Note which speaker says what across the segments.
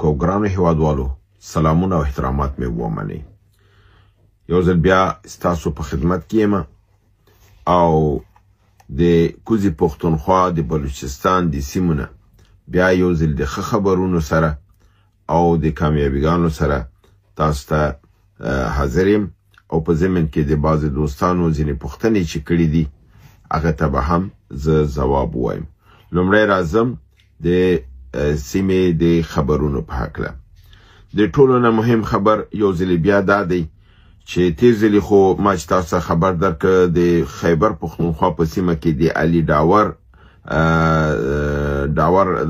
Speaker 1: اوریدونکو ګرانو هیوادوالو سلامونه او احترامات مې ومنئ. یو ځل بیا ستاسو په خدمت کې یم او د کوزي پښتونخوا د بلوچستان د سیمونه بیا یو ځل د خبرونو سره او د کامیابیګانو سره تاسو ته حاضر یم او په ضمن کې د بعض دوستانو ځینې پوښتنې چې کړې دي هغه ته به هم زه ځواب وایم. لومړی راځم د سیمې د خبرونو په هکله. د ټولو نه مهم خبر یو ځل بیا دا دی چې تیر ځل خو ما چې تاسو خبر درکړ د خیبر پښتونخوا په سیمه کې د علي ډاور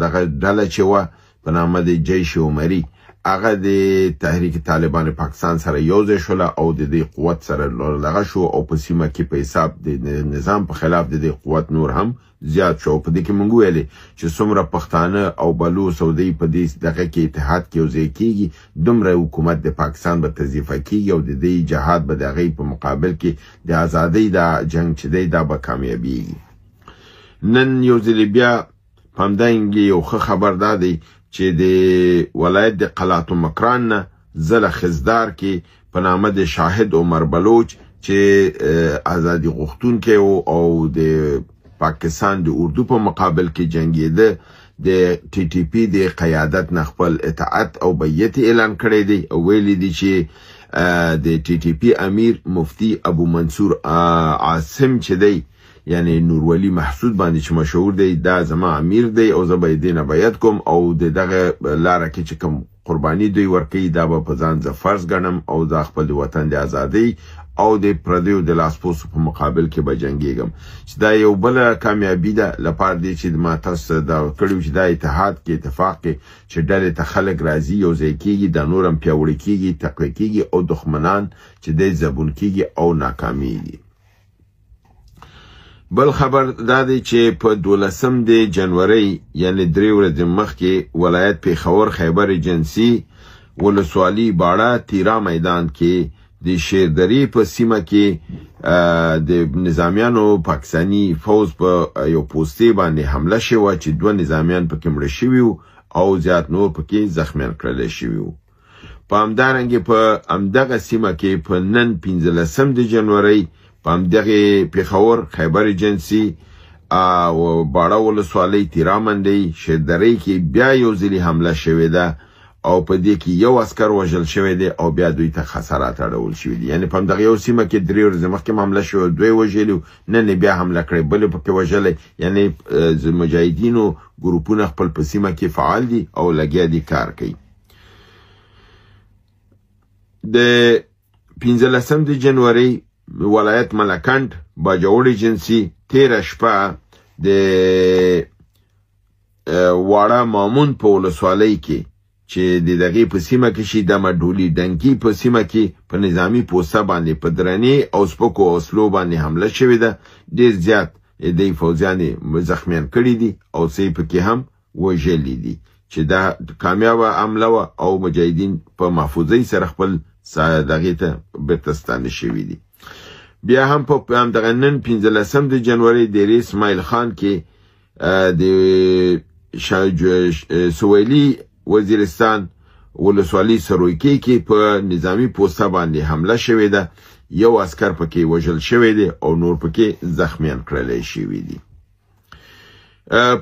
Speaker 1: دغه ډله چې وه په نامه د جیش عمري هغه د تحریک طالبان پاکستان سره یو ځای شوله او د دې قوت سره دغه شو او په سیمه کې په حساب د نظام په خلاف د دې قوت نور هم زیات شو. په دې کې مونږ ویلې چې څومره پښتانه او بلوچ او دوی په دې دغه کې اتحاد کې یو ځای کېږي دومره حکومت د پاکستان به تضعیفه کېږي او د دې جهاد به د هغې په مقابل کې د ازادۍ دا جنګ چې دی دا به کامیابیږي. نن یو ځل بیا په همدارنګه یو ښه خبر دا دی چې د ولایت د قلات مکران نه زله خزدار کې په نامه د شاهد عمر بلوچ چې ازادي غوښتونکی او د پاکستان د اردو په مقابل کې جنگیده د ټي ټي پی د قیادت نه خپل اطاعت او بیعت اعلان کړی دی او ویلي دی چې د ټي ټي پی امیر مفتی ابو منصور عاصم چې دی یعنی نورولی محسود باندې چې مشهور دی دا زما امیر دی او زه به دې نه بیعت کوم او د دغه لاره کې چې کوم قرباني دوی ورکوي دا به په ځان زه فرض ګڼم او دا خپل وطن د ازادۍ او د پردیو د لاسپوڅو په مقابل کې به جنګېږم چې دا یو بله کامیابي ده لپاره دی چې ما تاسو دا کړي چې دا اتحاد کې اتفاق کې چې ډلې ته خلک راځي یو ځای کېږي دا نور هم پیاوړي کېږي تقویه کېږي او دښمنان چې دی زبون کېږي او ناکامیږي. بل خبر دا دی چې په 12 د جنوري یعنی 3 ورځې مخکې ولایت پیښور خیبر ایجنسی ولسوالي باړه تیرا میدان کې د شیردری په سیمه کې د نظامیانو پاکستانی فوز په یو پوستې باندې حمله شوه چې 2 نظامیان پکې مړه شوي او زیات نور پکې زخمیان کړل شوي. په همدارنګه په همدغه سیمه کې په نن 15 د جنوري په همدغه پیښور خیبر ایجنسی او باړه ولسوالۍ تیرا منډۍ شیردری کې بیا یو ځلې حمله شوې ده او په دې کې یو عسکر وژل شوی دی او بیا دوی ته خسارات اړول شوي دي. یعنی په همدغه یو سیمه کې 3 ورځې مخکې حمله شوې دوی وژلي نن بیا حمله کړې بل پکې وژلی. یعنی مجاهدینو ګروپونه خپل په سیمه کې فعال دي او لګیا دي کار کوي. د 15 د جنوري ولایت ملکند باجوړ ایجنسی 13 شپه د واړه مامون په ولسوالۍ کې چې د دغې په سیمه کې شي د مډولي ډنکی په سیمه کې په نظامی پوسته باندې په درنې او سپکو وسلو باندې حمله شوې ده. ډېر زیات د فوجیان زخمیان کړي دي او څه پکې هم وژلي دي چې دا کامیابه حمله وه او مجاهدین په محفوظۍ سره خپل دغې ته بیرته ستانه شوي دي. بیا هم په همدغه نن 15 د جنوري د اسماعیل خان کې د سویلي وزیرستان ولسوالي سرویکي کې په نظامی پوسته باندې حمله شوې ده. یو عسکر پکې وژل شوی دی او نور پکې زخمیان کړلی شوي دي.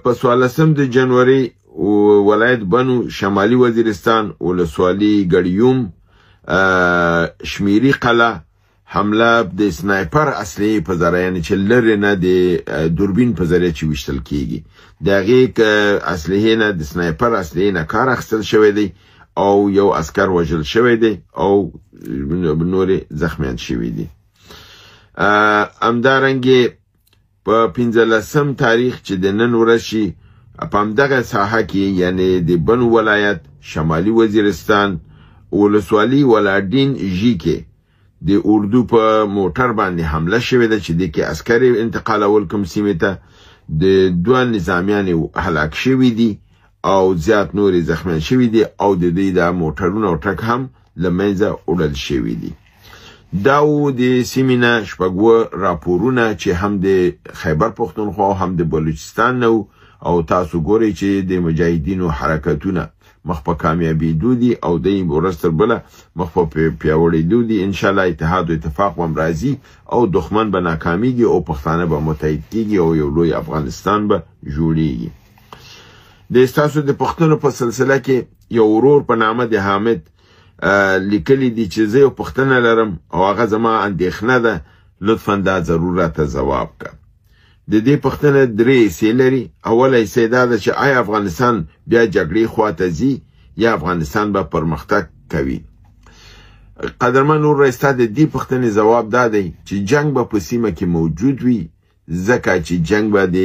Speaker 1: په 14 د جنوري ولایت بنو شمالي وزیرستان ولسوالي ګړیوم شمیري قلعه حمله د سنایپر اصلي په ذریعه یعنی چې لرې نه د دوربین په ذریعه چې ویشتل کېږي د هغې اصلحې نه د سنایپر اصلحې نه کار اخیستل شوی دی او یو عسکر وژل شوی دی او نورې زخمیان شوي دي. همدارنګې په 15 تاریخ چې د نن ورځ شي په همدغه ساحه کې یعنی د بنو ولایت شمالي وزیرستان ولسوالي ولاډین ژی کې د اردو په موټر باندې حمله شوې ده چې د کې عسکري انتقالول کوم سیمې ته د 2 نظامیان هلاک شوي دي او زیات نورې زخمیان شوي دي او د دوی د موټرونه او ټرک هم له منځه وړل شوي دي. دا و د سیمې نه شپږ راپورونه چې هم د خیبر پښتونخوا او هم د بلوچستان نه او تاسو ګورئ چې د مجاهدینو حرکتونه مخ په کامیابېدو دي او دوی ورځ تر بله مخ په پیاوړېدو دي. انشاءالله اتحاد او اتفاق به هم راځي او دښمن به ناکامیږي او پښتانه به متحد کېږي او یو لوی افغانستان به جوړېږي. د ستاسو د پوښتنو په سلسله کې یو ورور په نامه د حامد لیکلی دي چې زه یو پوښتنه لرم او هغه زما اندېښنه ده، لطفا دا ضرور راته ځواب کړه. د دې پوښتنه درې حصې لري. اوله حصه دا ده چې آیا افغانستان بیا جګړې خواته ځي یا افغانستان به پرمختګ کوي؟ قدرمن ورور، ستا د دې پوښتنې ځواب دا دی چې جنگ به په سیمه کې موجود وي، ځکه چې جنگ به د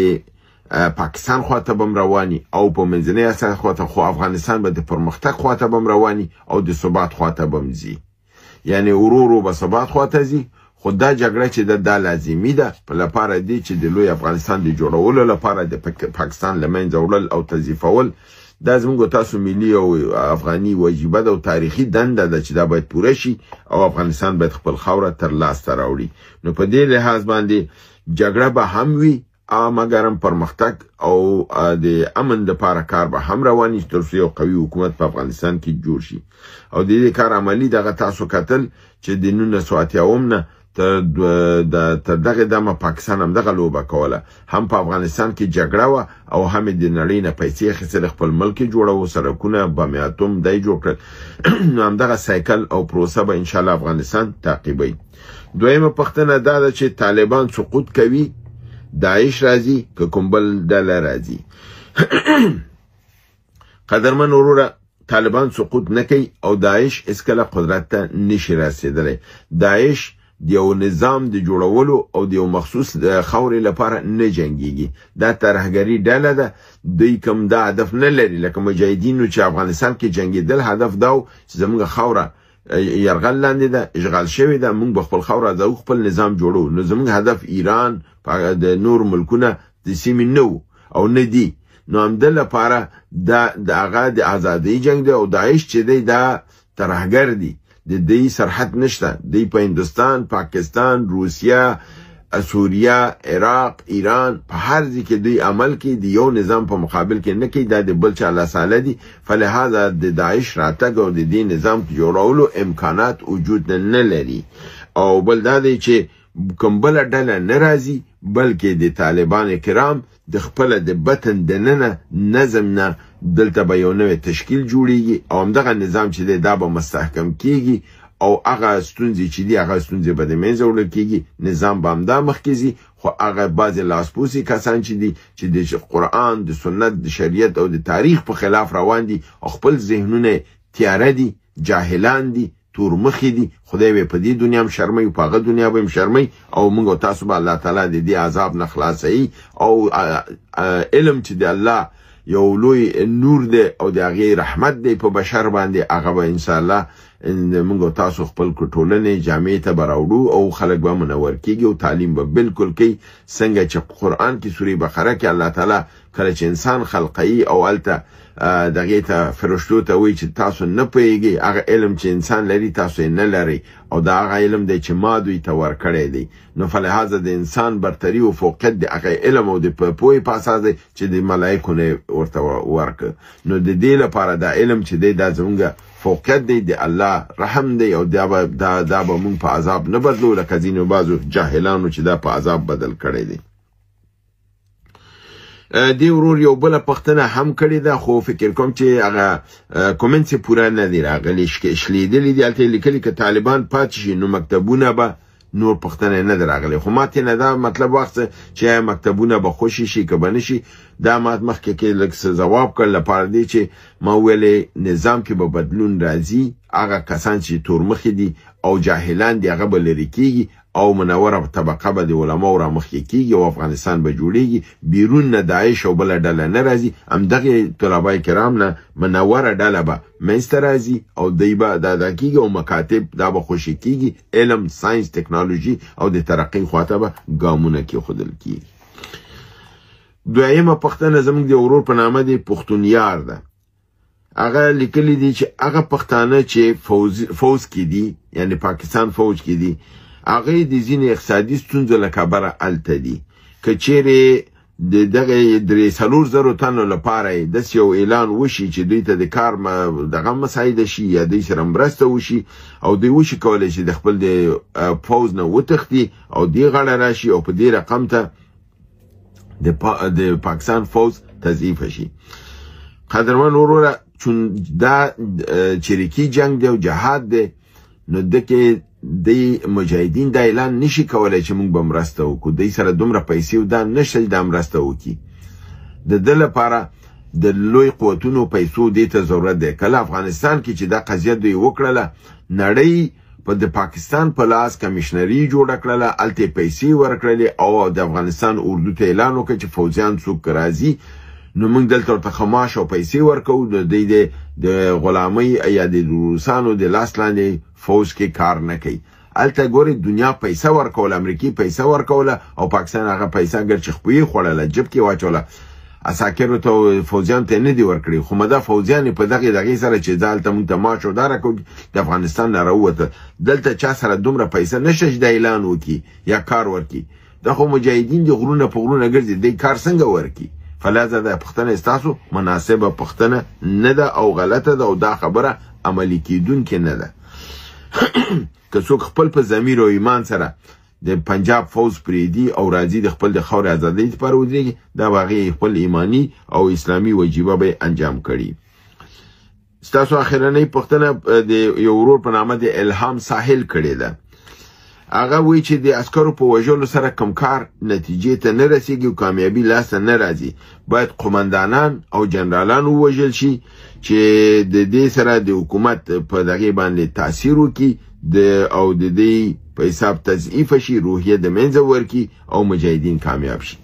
Speaker 1: پاکستان خواته بم رواني او په منځنۍ اسیا خواته، خو افغانستان به د پرمختګ خواته بم رواني او د ثبات خواته بم ځي. یعنی ورو به ثبات خواته ځي، خو دا جګړه چې دا لازمي ده په لپاره دی چې د لوی افغانستان د جوړولو لپاره د پاکستان له منځه وړل او تضعیفول، دا زموږ تاسو ملي او افغاني وجیبه ده او تاریخي دنده ده چې دا باید پوره شي او افغانستان باید خپل خاوره تر لاسته راوړي. نو په دې لحاظ باندې جګړه به هم وي، مګرم پرمختګ او د امن لپاره کار به هم رواني تر څو یو قوي حکومت په افغانستان کې جوړ شي. او د دې کار عملی دغه تاسو کتل چې د 1980 نه تر دغه دمه پاکستان هم دغه لوبه کوله، هم په افغانستان کې جګړه وه او هم د نړۍ نه پیسې اخیستل، خپل ملک یې جوړاوه، سړکونه بم اتم دی جوړ کړل. نو همدغه سایکل او پروسه به انشاءالله افغانستان تعقیبوي. دویمه پوښتنه دا ده چې طالبان سقوط کوي، داعش راځي که کوم بل ډله راځي؟ قدرمن وروره، طالبان سقوط نه کوي او داعش هیڅکله قدرت ته نشي رسېدلی. داعش د یو نظام د جوړولو او د یو مخصوص خاورې لپاره نه جنګیږي. دا ترهګري ډله ده، دوی کوم دا هدف نه لري لکه مجاهدینو چې افغانستان کې جنګېدل. هدف دا و چې زموږ خاوره یرغل لاندې ده، اشغال شوې ده، موږ به خپل خاوره د خپل نظام جوړو. نو زموږ هدف ایران د نور ملکونه د سیمې نه و او نه دي. نو همده لپاره د هغه د ازادۍ جنګ دی او داعش چې دی دا ترهګر دی، د دې سرحد نشته. دی په هندوستان، پاکستان، روسیا، سوریه، عراق، ایران په هر ځای کې دوی عمل کې د یو نظام په مقابل کې نه کوي، دا د بل چا لاساله دي. فلهذا د داعش راتګ او د دې نظام جوړولو امکانات وجود نه لري. او بل دا دی چې کوم بل ډله نه راځي، بلکې د طالبان کرام د خپل د بطن دننه نظم نه دلته به یو نوی تشکیل جوړیږي او همدغه نظام چې دی دا به مستحکم کیږي او هغه ستونزې چې دي هغه ستونزې به د منځه وړل کیږي، نظام به همدا مخکې ځي. خو هغه بعضې لاسپوڅي کسان چې دي چې د قرآن، د سنت، د شریعت او د تاریخ په خلاف روان دي او خپل ذهنونه تیاره دي، جاهلان دي، تورمخې دي، خدای به په دې دنیا هم شرموي، په هغه دنیا به هم شرموي او موږ او تاسو به الله تعالی د دې عذاب نه خلاصوي. او علم چې د الله یو لوی نور دی او د هغې رحمت دی په بشر باندې، هغه به انشاءالله موږ او تاسو خپل ټولنې جامعې ته به راوړو او خلک به منور کېږي او تعلیم به بالکل کوي. څنګه چې قرآن کې سورې بقره کې الله تعالی کله چې انسان خلقوي او هلته دغې ته فرشتو ته وایي چې تاسو نه پوهېږئ، هغه علم چې انسان لري تاسو یې نه لرئ او دا هغه علم دی چې ما دوی ته ورکړی دی. نو فلهذا د انسان برتري او فوقیت د هغه علم او د پوهې په اساس دی چې د ملایکو نه ورته ورکړه. نو د دې لپاره دا علم چې دی دا زموږ فوقیت دی، د الله رحم دی او دا به موږ په عذاب نه بدلو لکه ځینو بعضو جاهلانو چې دا په عذاب بدل کړی دی. دی ورور یو بله پوښتنه هم کړې ده، خو فکر کوم چې هغه کومنټ یې پوره نه دی راغلی، شلیدلي دي. هلته یې لیکلي که طالبان پاتې شي نو مکتبونه به نور پوښتنه نه ده راغلی. خو ما ته نه دا مطلب واخیسته چې مکتبونه به خوشي شي که به نه شي. دا ما مخکې کې لږ څه ځواب کړ لپاره دی چې ما ویلې نظام کې به بدلون راځي، هغه کسان چې تورمخې دي او جاهلان دي هغه به لرې کېږي او منوره طبقه به د علماو رامخکې کېږي او افغانستان به جوړېږي. بیرون نه داعش او بله ډله نه راځي، همدغې طلبای کرام نه منوره ډله به منځته راځي او دوی به دا کېږي او مکاتب دا به خوشي کېږي، علم، ساینس، تکنالوژي او د ترقۍ خواته به ګامونه کېښودل کېږي. دویمه پوښتنه زموږ د ورور په نامه دی پښتون یار ده. هغه لیکلی دی چې هغه پښتانه چې فوج کې دي، یعنی پاکستان فوج کې دي، هغه د ځینې اقتصادي ستونزو له کبله هلته دي. که چیرې د دغه 300,000 تنو لپاره د یو اعلان وشي چې دوی ته د کار دغه مساعده شي یا دوی سره مرسته وشي او دوی وشي کولای شي د خپل د فوز نه وتښتي او دی غړ راشي او په دې رقم ته د پاکستان فوز تضعیف شي. قدرمن وروره چون دا چریکی جنگ دی او جهاد دی نو دکه د مجاهدین د اعلان نشي کولای چې موږ به مرسته وکړو. دوی سره دومره پیسې او دا نشي د مرسته وکړي. د دې لپاره د لوی قوتونو پیسو دې ته ضرورت دی. کله افغانستان کې چې دا قضیه دوی وکړله نړۍ په د پاکستان په لاس کمیشنري جوړ کړله، الته پیسې ورکړلې او د افغانستان اردو ته اعلان وکړ چې فوجیان څوک راځي نو موږ دلته ورته خماش او پیسې ورکو. د غلامۍ یا د روسانو د لاس لاندې فوج کې کار نه کوي. الته ګوري دنیا پیسې ورکول، امریکای پیسې ورکول او پاکستان هغه پیسې ګر چې خپوی خوړله جب کې واچوله. اساکرو ته فوجیان ته نه دی ورکړي، خو مده فوجیان په دغه سره چې دالته مونږ ته ماچو دار کو د افغانستان نه راوته دلته چا سره دومره پیسې نشي د اعلان وکي یا کار ورکي. د خو مجاهدین د غرونه په غرونه ګرځي د کار څنګه ورکي. فلازه د پښتنه استاسو مناسبه پښتنه نه ده او غلطه ده او دا خبره عملی کیدونکې نه ده. که څوک خپل په ضمیر او ایمان سره د پنجاب فوز پریدي او راځي د خپل د خاور ازادۍ لپاره ودرېږي دا واقعي خپل ایمانی او اسلامي وجیبه به انجام کړي. ستاسو اخرنۍ پښتنه د یو ورور په نامه د الهام ساحل کړي ده. هغه وی چې د عسکرو په وژلو سره کم کار نتیجې ته نه رسیږي او کامیابی لاس نه راځي. باید قومندانان او جنرالان ووژل شي چې د دې سره د حکومت په دغه باندې تاثیر وکړي او د دې په حساب تضعیف شي، روحیه د منځه ورکړي او مجاهدین کامیاب شي.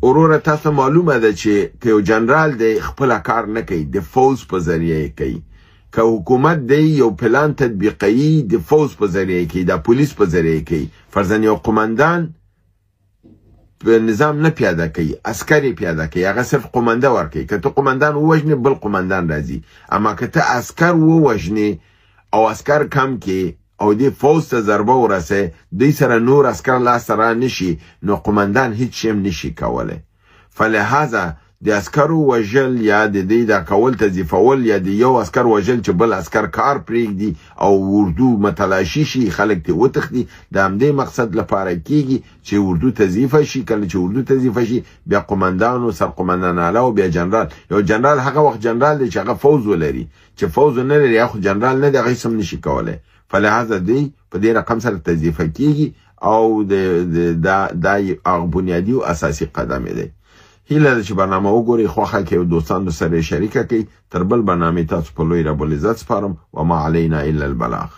Speaker 1: وروره تاسو معلومه ده چې که یو جنرال د خپل کار نه کوي د فوز په ذریعه کوي، که حکومت دی یو پلان تطبیقی د فوز په ذریعه کوي، د پولیس په ذریعه کوي. فرضاً یو قومندان په نظام نه پیاده کوي، عسکر پیاده کوي، هغه صرف قومنده ورکوي. که ته قومندان ووژنې بل قومندان راځي، اما که ته عسکر ووژنې او عسکر کم کې او دی فوز ته ضربه ورسه دوی سره نور عسکر لاس را نشي نو قومندان هیڅ شیم نشي کوله. فلهذا د عسکرو وژل یا د دې د کول تضعیفول یا د یو عسکر وژل چې بل عسکر کار پرېږدي او اردو متلاشي شي، خلک ته وتښتي، د همدې مقصد لپاره کیږي چې اردو تضعیف شي. کله چې اردو تضعیف شي بیا قومندان او سرقومندان اعلی او بیا جنرال. یو جنرال هغه وخت جنرال دی چې هغه فوز ولري، چې فوز نه لري هغه جنرال نه دی، هغه سم نشي کوله. فلهذا دی په دې رقم سره تضعیف کیږي او د بنیادی او اساسي قدم دی. هیله ده چې برنامه وګورئ، خوښه کې او دوستانو سره شریکه کړئ. تر بل برنامه تاسو په لوی رب العزت سپارم. وما علینا الا البلاغ.